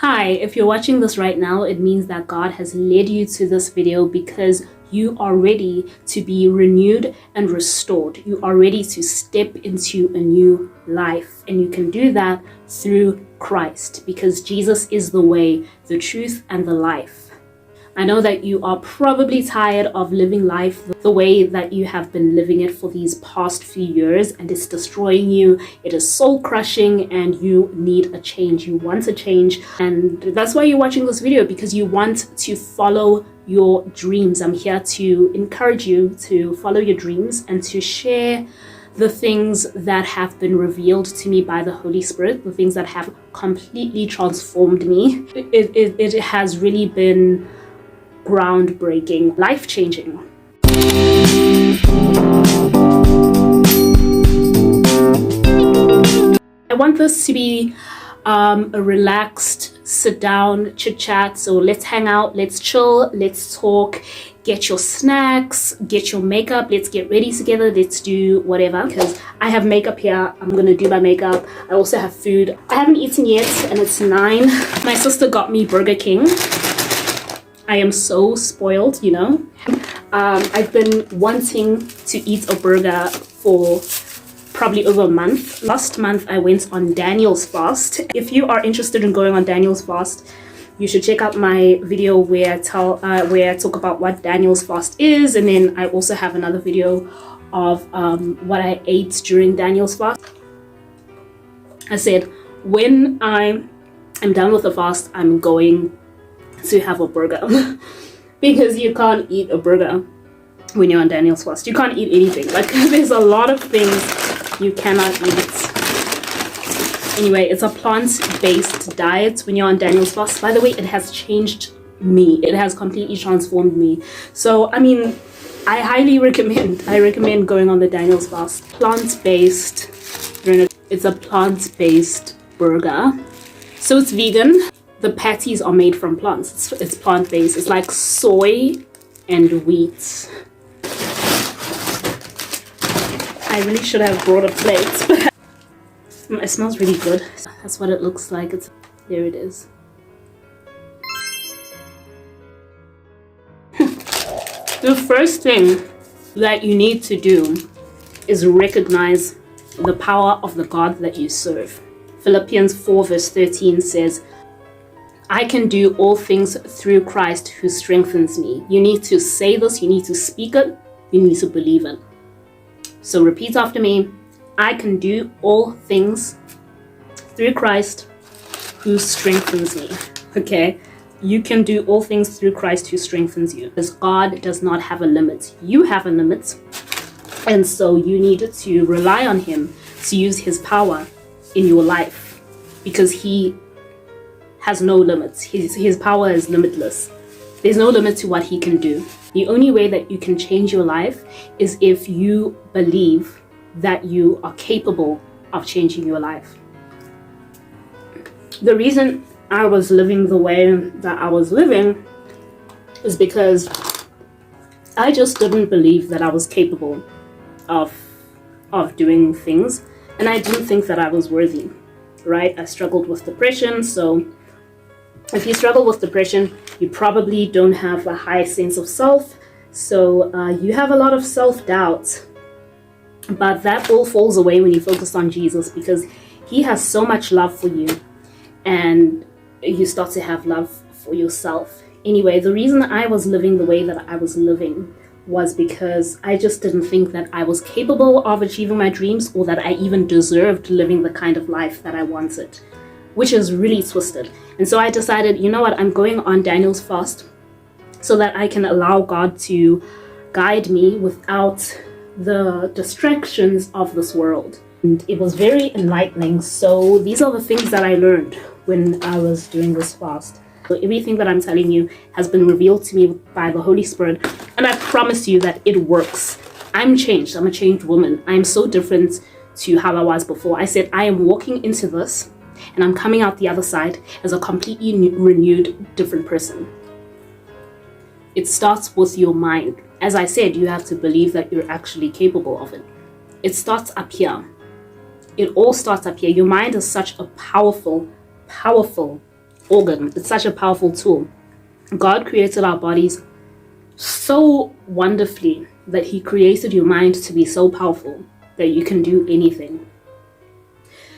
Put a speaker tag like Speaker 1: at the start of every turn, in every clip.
Speaker 1: Hi, if you're watching this right now, it means that God has led you to this video because you are ready to be renewed and restored. You are ready to step into a new life. And you can do that through Christ because Jesus is the way, the truth, and the life. I know that you are probably tired of living life the way that you have been living it for these past few years, and it's destroying you. It is soul crushing and you need a change. You want a change, and that's why you're watching this video, because you want to follow your dreams. I'm here to encourage you to follow your dreams and to share the things that have been revealed to me by the Holy Spirit, the things that have completely transformed me. It has really been groundbreaking, life-changing. I want this to be a relaxed sit down chit chat. So let's hang out, let's chill, let's talk, get your snacks, get your makeup, let's get ready together, let's do whatever. Because I have makeup here, I'm gonna do my makeup. I also have food. I haven't eaten yet and it's 9. My sister got me Burger King. I am so spoiled, you know. I've been wanting to eat a burger for probably over a month. Last month I went on Daniel's fast. If you are interested in going on Daniel's fast, you should check out my video where I talk about what Daniel's fast is, and then I also have another video of what I ate during Daniel's fast. I said when I am done with the fast, I'm going to have a burger because you can't eat a burger when you're on Daniel's fast. You can't eat anything. Like, there's a lot of things you cannot eat. Anyway, it's a plant-based diet when you're on Daniel's fast. By the way, it has changed me. It has completely transformed me. So, I mean, I highly recommend going on the Daniel's fast. Plant-based. It's a plant-based burger. So it's vegan. The patties are made from plants. It's plant-based. It's like soy and wheat. I really should have brought a plate. It smells really good. That's what it looks like. There it is. The first thing that you need to do is recognize the power of the God that you serve. Philippians 4 verse 13 says, I can do all things through Christ who strengthens me. You need to say this, you need to speak it, you need to believe it. So repeat after me. I can do all things through Christ who strengthens me. Okay? You can do all things through Christ who strengthens you. Because God does not have a limit. You have a limit. And so you need to rely on Him to use His power in your life. Because He has no limits. His power is limitless. There's no limit to what He can do. The only way that you can change your life is if you believe that you are capable of changing your life. The reason I was living the way that I was living is because I just didn't believe that I was capable of doing things, and I didn't think that I was worthy, right? I struggled with depression, so if you struggle with depression, you probably don't have a high sense of self, so you have a lot of self-doubt. But that all falls away when you focus on Jesus, because He has so much love for you, and you start to have love for yourself. Anyway, the reason I was living the way that I was living was because I just didn't think that I was capable of achieving my dreams, or that I even deserved living the kind of life that I wanted, which is really twisted. And so I decided, you know what, I'm going on Daniel's fast so that I can allow God to guide me without the distractions of this world. And it was very enlightening. So these are the things that I learned when I was doing this fast. So everything that I'm telling you has been revealed to me by the Holy Spirit, and I promise you that it works. I'm changed. I'm a changed woman. I am so different to how I was before. I said I am walking into this and I'm coming out the other side as a completely renewed, different person. It starts with your mind. As I said, you have to believe that you're actually capable of it. It starts up here. It all starts up here. Your mind is such a powerful organ. It's such a powerful tool. God created our bodies so wonderfully that He created your mind to be so powerful that you can do anything.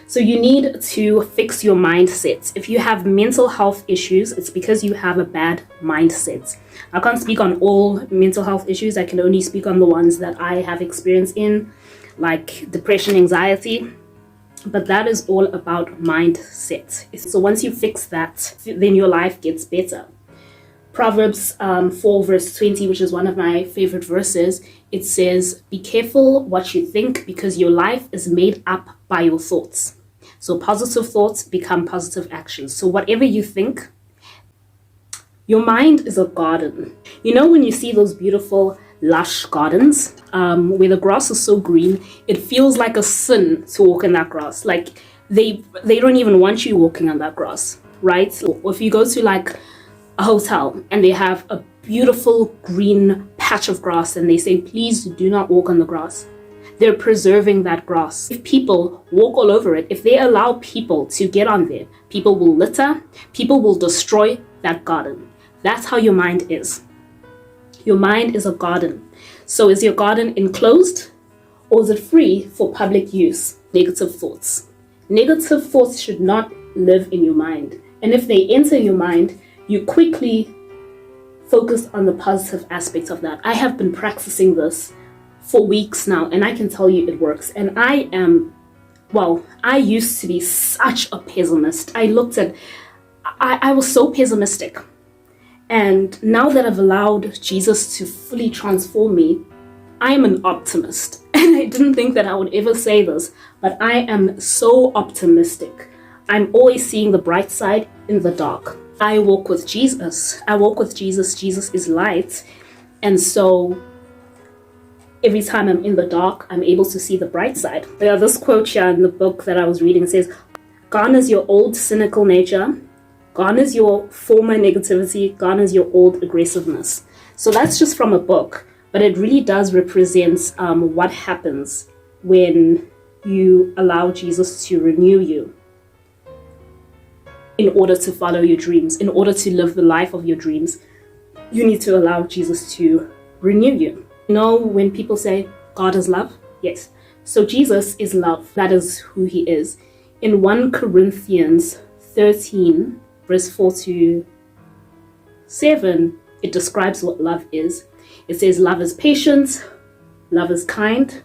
Speaker 1: So you need to fix your mindset. If you have mental health issues, it's because you have a bad mindset. I can't speak on all mental health issues. I can only speak on the ones that I have experience in, like depression, anxiety. But that is all about mindset. So once you fix that, then your life gets better. Proverbs 4 verse 20, which is one of my favorite verses, it says, "Be careful what you think, because your life is made up by your thoughts." So positive thoughts become positive actions. So whatever you think, your mind is a garden. You know, when you see those beautiful lush gardens where the grass is so green, it feels like a sin to walk in that grass. Like they don't even want you walking on that grass, right? Or if you go to like a hotel and they have a beautiful green patch of grass and they say, please do not walk on the grass, they're preserving that grass. If people walk all over it, if they allow people to get on there, people will litter, people will destroy that garden. That's how your mind is. Your mind is a garden. So is your garden enclosed, or is it free for public use? Negative thoughts. Negative thoughts should not live in your mind. And if they enter your mind, you quickly focus on the positive aspects of that. I have been practicing this for weeks now, and I can tell you it works. And I used to be such a pessimist. I was so pessimistic. And now that I've allowed Jesus to fully transform me, I am an optimist. And I didn't think that I would ever say this, but I am so optimistic. I'm always seeing the bright side in the dark. I walk with Jesus. Jesus is light. And so every time I'm in the dark, I'm able to see the bright side. There's this quote here in the book that I was reading. It says, "Gone is your old cynical nature. Gone is your former negativity. Gone is your old aggressiveness." So that's just from a book, but it really does represent what happens when you allow Jesus to renew you in order to follow your dreams, in order to live the life of your dreams. You need to allow Jesus to renew you. You know, when people say God is love, yes. So Jesus is love. That is who He is. In 1 Corinthians 13, verse 4 to 7, it describes what love is. It says, "Love is patient, love is kind,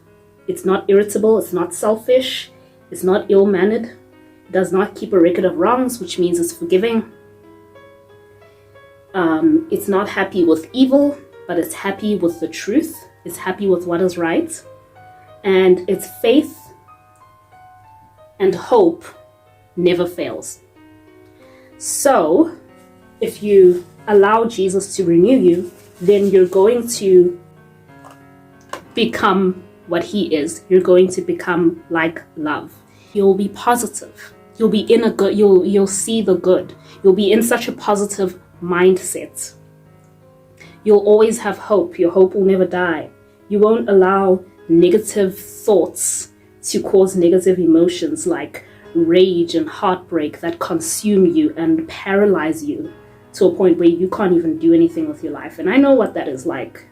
Speaker 1: it's not irritable, it's not selfish, it's not ill-mannered, it does not keep a record of wrongs," which means it's forgiving. It's not happy with evil, but it's happy with the truth. It's happy with what is right. And its faith and hope never fails. So, if you allow Jesus to renew you, then you're going to become what He is. You're going to become like love. You'll be positive. You'll be in a good, you'll see the good. You'll be in such a positive mindset. You'll always have hope. Your hope will never die. You won't allow negative thoughts to cause negative emotions like rage and heartbreak that consume you and paralyze you to a point where you can't even do anything with your life. And I know what that is like.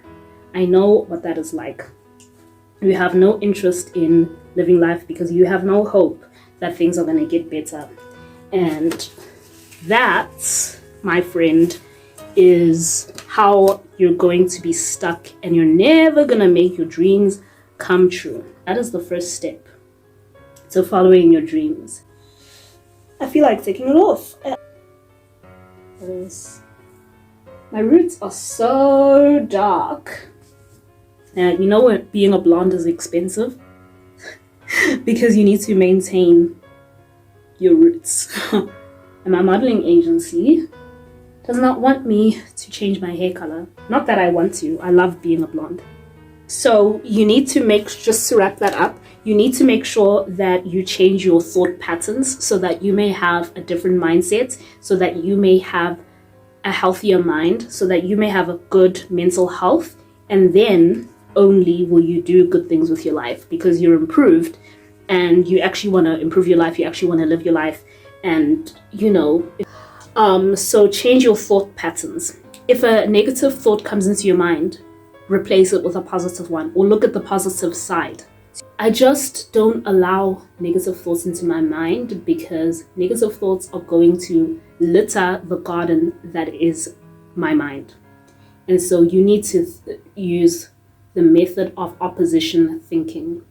Speaker 1: You have no interest in living life because you have no hope that things are going to get better. And that, my friend, is how you're going to be stuck and you're never going to make your dreams come true. That is the first step to following your dreams. I feel like taking it off. My roots are so dark. And you know what? Being a blonde is expensive because you need to maintain your roots. And my modeling agency does not want me to change my hair color. Not that I want to. I love being a blonde. So you need to just to wrap that up, you need to make sure that you change your thought patterns so that you may have a different mindset, so that you may have a healthier mind, so that you may have a good mental health, and then only will you do good things with your life because you're improved and you actually want to improve your life, you actually want to live your life. And you know, So change your thought patterns. If a negative thought comes into your mind, replace it with a positive one, or look at the positive side. I just don't allow negative thoughts into my mind, because negative thoughts are going to litter the garden that is my mind. And so you need to use the method of opposition thinking.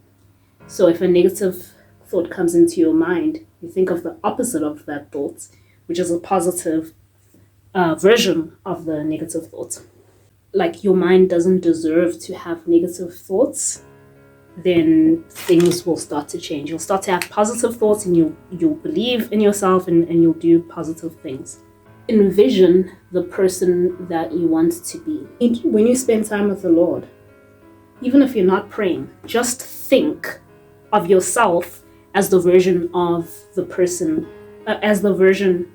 Speaker 1: So if a negative thought comes into your mind, you think of the opposite of that thought, which is a positive version of the negative thought. Like, your mind doesn't deserve to have negative thoughts, then things will start to change. You'll start to have positive thoughts, and you'll believe in yourself, and you'll do positive things. Envision the person that you want to be. When you spend time with the Lord, even if you're not praying, just think of yourself as the version of the person, as the version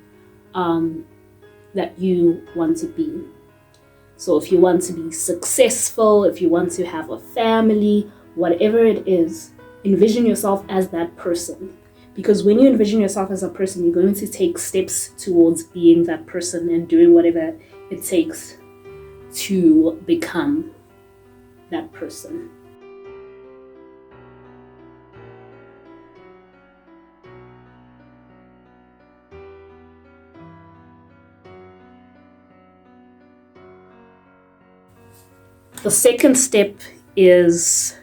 Speaker 1: that you want to be. So if you want to be successful, if you want to have a family, whatever it is, envision yourself as that person. Because when you envision yourself as a person, you're going to take steps towards being that person and doing whatever it takes to become that person. The second step is